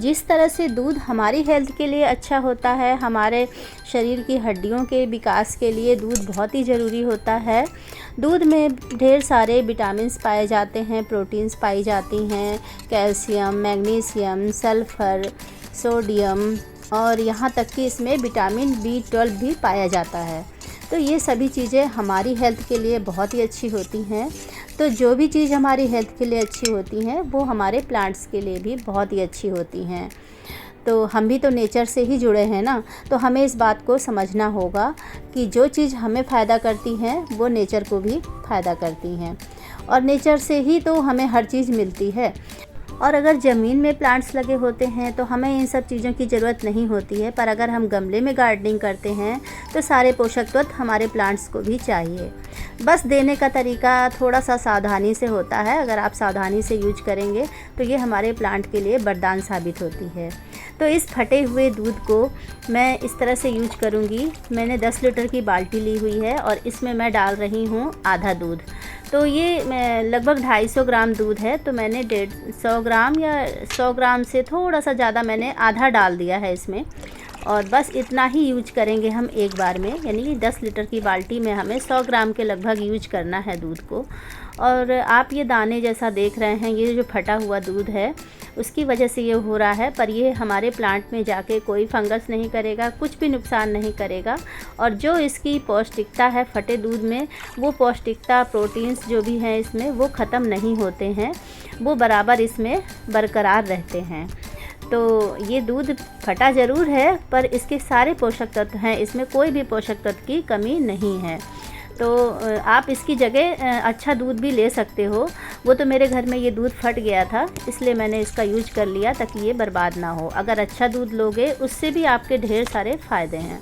जिस तरह से दूध हमारी हेल्थ के लिए अच्छा होता है, हमारे शरीर की हड्डियों के विकास के लिए दूध बहुत ही ज़रूरी होता है। दूध में ढेर सारे विटामिन्स पाए जाते हैं, प्रोटीन्स पाई जाती हैं, कैल्शियम, मैग्नीशियम, सल्फ़र, सोडियम और यहाँ तक कि इसमें विटामिन B12 भी पाया जाता है। तो ये सभी चीज़ें हमारी हेल्थ के लिए बहुत ही अच्छी होती हैं। तो जो भी चीज़ हमारी हेल्थ के लिए अच्छी होती हैं वो हमारे प्लांट्स के लिए भी बहुत ही अच्छी होती हैं। तो हम भी तो नेचर से ही जुड़े हैं ना, तो हमें इस बात को समझना होगा कि जो चीज़ हमें फ़ायदा करती हैं वो नेचर को भी फ़ायदा करती हैं, और नेचर से ही तो हमें हर चीज़ मिलती है। और अगर ज़मीन में प्लांट्स लगे होते हैं तो हमें इन सब चीज़ों की ज़रूरत नहीं होती है, पर अगर हम गमले में गार्डनिंग करते हैं तो सारे पोषक तत्व हमारे प्लांट्स को भी चाहिए। बस देने का तरीका थोड़ा सा सावधानी से होता है। अगर आप सावधानी से यूज करेंगे तो ये हमारे प्लांट के लिए वरदान साबित होती है। तो इस फटे हुए दूध को मैं इस तरह से यूज करूँगी। मैंने 10 लीटर की बाल्टी ली हुई है और इसमें मैं डाल रही हूँ आधा दूध। तो ये लगभग 250 ग्राम दूध है, तो मैंने 150 ग्राम या 100 ग्राम से थोड़ा सा ज़्यादा मैंने आधा डाल दिया है इसमें। और बस इतना ही यूज करेंगे हम एक बार में, यानी कि 10 लीटर की बाल्टी में हमें 100 ग्राम के लगभग यूज करना है दूध को। और आप ये दाने जैसा देख रहे हैं, ये जो फटा हुआ दूध है उसकी वजह से ये हो रहा है, पर ये हमारे प्लांट में जाके कोई फंगस नहीं करेगा, कुछ भी नुकसान नहीं करेगा। और जो इसकी पौष्टिकता है फटे दूध में, वो पौष्टिकता, प्रोटीन्स जो भी हैं इसमें वो ख़त्म नहीं होते हैं, वो बराबर इसमें बरकरार रहते हैं। तो ये दूध फटा ज़रूर है पर इसके सारे पोषक तत्व हैं, इसमें कोई भी पोषक तत्व की कमी नहीं है। तो आप इसकी जगह अच्छा दूध भी ले सकते हो। वो तो मेरे घर में ये दूध फट गया था, इसलिए मैंने इसका यूज कर लिया ताकि ये बर्बाद ना हो। अगर अच्छा दूध लोगे उससे भी आपके ढेर सारे फ़ायदे हैं।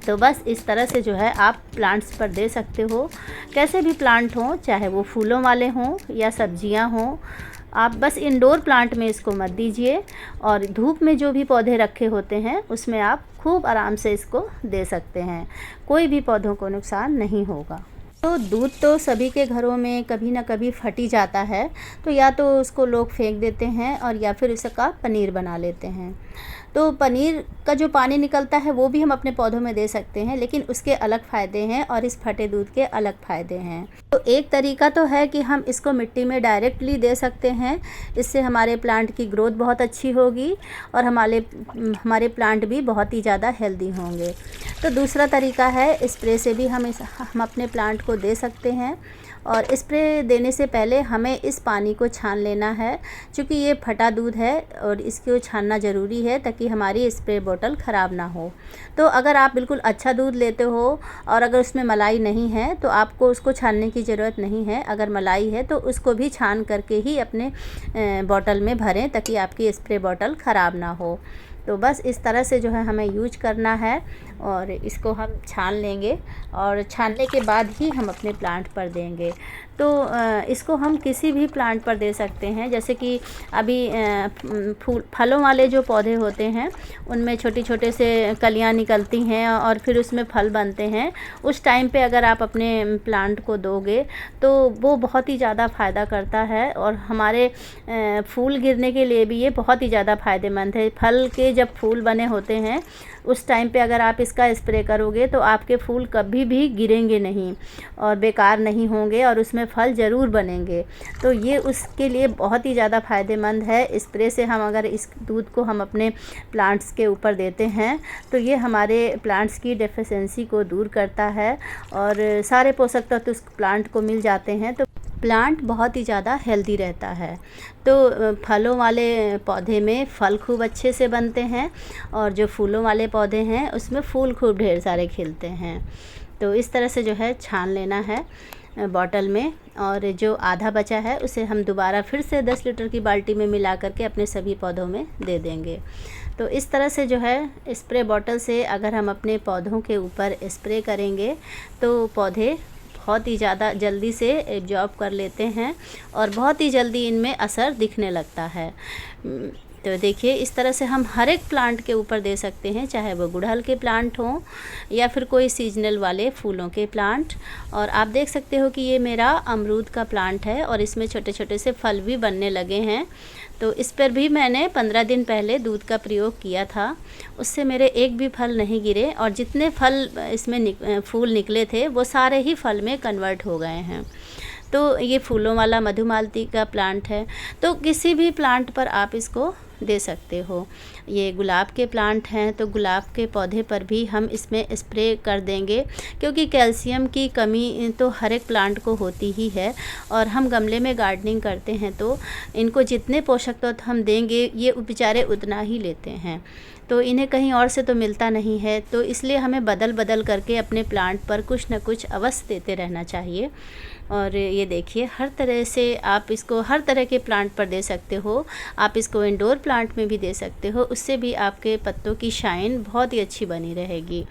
तो बस इस तरह से जो है आप प्लांट्स पर दे सकते हो, कैसे भी प्लांट हों, चाहे वो फूलों वाले हों या सब्जियां हों। आप बस इंडोर प्लांट में इसको मत दीजिए, और धूप में जो भी पौधे रखे होते हैं उसमें आप खूब आराम से इसको दे सकते हैं, कोई भी पौधों को नुकसान नहीं होगा। तो दूध तो सभी के घरों में कभी ना कभी फट ही जाता है, तो या तो उसको लोग फेंक देते हैं और या फिर उसका पनीर बना लेते हैं। तो पनीर का जो पानी निकलता है वो भी हम अपने पौधों में दे सकते हैं, लेकिन उसके अलग फ़ायदे हैं और इस फटे दूध के अलग फ़ायदे हैं। तो एक तरीका तो है कि हम इसको मिट्टी में डायरेक्टली दे सकते हैं, इससे हमारे प्लांट की ग्रोथ बहुत अच्छी होगी और हमारे प्लांट भी बहुत ही ज़्यादा हेल्दी होंगे। तो दूसरा तरीका है, स्प्रे से भी हम अपने प्लांट को दे सकते हैं। और स्प्रे देने से पहले हमें इस पानी को छान लेना है, क्योंकि ये फटा दूध है और इसको छानना ज़रूरी है ताकि हमारी स्प्रे बोतल ख़राब ना हो। तो अगर आप बिल्कुल अच्छा दूध लेते हो और अगर उसमें मलाई नहीं है तो आपको उसको छानने की ज़रूरत नहीं है। अगर मलाई है तो उसको भी छान करके ही अपने बोतल में भरें ताकि आपकी स्प्रे बोतल ख़राब ना हो। तो बस इस तरह से जो है हमें यूज करना है और इसको हम छान लेंगे, और छानने के बाद ही हम अपने प्लांट पर देंगे। तो इसको हम किसी भी प्लांट पर दे सकते हैं, जैसे कि अभी फलों वाले जो पौधे होते हैं उनमें छोटे छोटे से कलियां निकलती हैं और फिर उसमें फल बनते हैं। उस टाइम पे अगर आप अपने प्लांट को दोगे तो वो बहुत ही ज़्यादा फ़ायदा करता है, और हमारे फूल गिरने के लिए भी ये बहुत ही ज़्यादा फ़ायदेमंद है। फल के जब फूल बने होते हैं उस टाइम पे अगर आप इसका स्प्रे करोगे तो आपके फूल कभी भी गिरेंगे नहीं और बेकार नहीं होंगे और उसमें फल ज़रूर बनेंगे। तो ये उसके लिए बहुत ही ज़्यादा फ़ायदेमंद है। स्प्रे से हम अगर इस दूध को हम अपने प्लांट्स के ऊपर देते हैं तो ये हमारे प्लांट्स की डेफिशिएंसी को दूर करता है और सारे पोषक तत्व उस प्लांट को मिल जाते हैं, तो प्लांट बहुत ही ज़्यादा हेल्दी रहता है। तो फलों वाले पौधे में फल खूब अच्छे से बनते हैं और जो फूलों वाले पौधे हैं उसमें फूल खूब ढेर सारे खिलते हैं। तो इस तरह से जो है छान लेना है बॉटल में, और जो आधा बचा है उसे हम दोबारा फिर से 10 लीटर की बाल्टी में मिला करके अपने सभी पौधों में दे देंगे। तो इस तरह से जो है स्प्रे बॉटल से अगर हम अपने पौधों के ऊपर स्प्रे करेंगे तो पौधे बहुत ही ज़्यादा जल्दी से एब्जॉर्ब कर लेते हैं और बहुत ही जल्दी इनमें असर दिखने लगता है। तो देखिए इस तरह से हम हर एक प्लांट के ऊपर दे सकते हैं, चाहे वो गुड़हल के प्लांट हों या फिर कोई सीजनल वाले फूलों के प्लांट। और आप देख सकते हो कि ये मेरा अमरूद का प्लांट है और इसमें छोटे छोटे से फल भी बनने लगे हैं। तो इस पर भी मैंने 15 दिन पहले दूध का प्रयोग किया था, उससे मेरे एक भी फल नहीं गिरे और जितने फल इसमें फूल निकले थे वो सारे ही फल में कन्वर्ट हो गए हैं। तो ये फूलों वाला मधुमालती का प्लांट है, तो किसी भी प्लांट पर आप इसको दे सकते हो। ये गुलाब के प्लांट हैं तो गुलाब के पौधे पर भी हम इसमें स्प्रे कर देंगे, क्योंकि कैल्शियम की कमी तो हर एक प्लांट को होती ही है। और हम गमले में गार्डनिंग करते हैं तो इनको जितने पोषक तत्व हम देंगे ये बेचारे उतना ही लेते हैं, तो इन्हें कहीं और से तो मिलता नहीं है। तो इसलिए हमें बदल बदल करके अपने प्लांट पर कुछ न कुछ अवश्य देते रहना चाहिए। और ये देखिए हर तरह से आप इसको हर तरह के प्लांट पर दे सकते हो। आप इसको इंडोर प्लांट में भी दे सकते हो, उससे भी आपके पत्तों की शाइन बहुत ही अच्छी बनी रहेगी।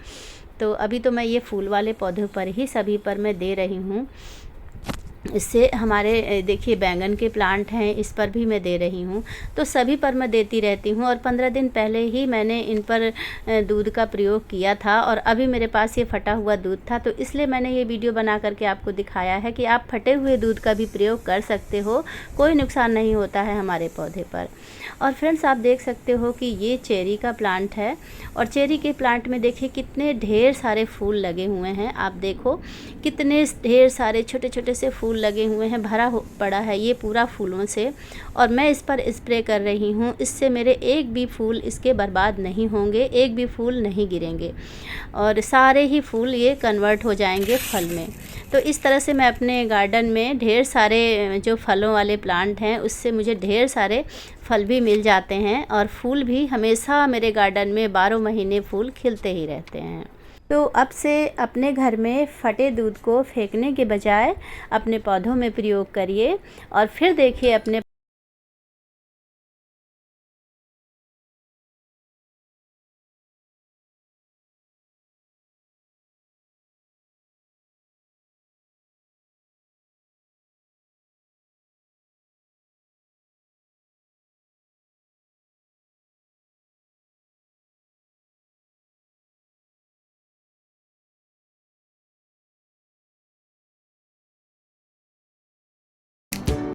तो अभी तो मैं ये फूल वाले पौधों पर ही सभी पर मैं दे रही हूँ। इससे हमारे देखिए बैंगन के प्लांट हैं, इस पर भी मैं दे रही हूँ, तो सभी पर मैं देती रहती हूँ। और 15 दिन पहले ही मैंने इन पर दूध का प्रयोग किया था और अभी मेरे पास ये फटा हुआ दूध था, तो इसलिए मैंने ये वीडियो बना करके आपको दिखाया है कि आप फटे हुए दूध का भी प्रयोग कर सकते हो, कोई नुकसान नहीं होता है हमारे पौधे पर। और फ्रेंड्स आप देख सकते हो कि ये चेरी का प्लांट है और चेरी के प्लांट में देखिए कितने ढेर सारे फूल लगे हुए हैं। आप देखो कितने ढेर सारे छोटे छोटे से फूल लगे हुए हैं, भरा पड़ा है ये पूरा फूलों से। और मैं इस पर स्प्रे कर रही हूँ, इससे मेरे एक भी फूल इसके बर्बाद नहीं होंगे, एक भी फूल नहीं गिरेंगे और सारे ही फूल ये कन्वर्ट हो जाएंगे फल में। तो इस तरह से मैं अपने गार्डन में ढेर सारे जो फलों वाले प्लांट हैं उससे मुझे ढेर सारे फल भी मिल जाते हैं और फूल भी हमेशा मेरे गार्डन में 12 महीने फूल खिलते ही रहते हैं। तो अब से अपने घर में फटे दूध को फेंकने के बजाय अपने पौधों में प्रयोग करिए और फिर देखिए अपने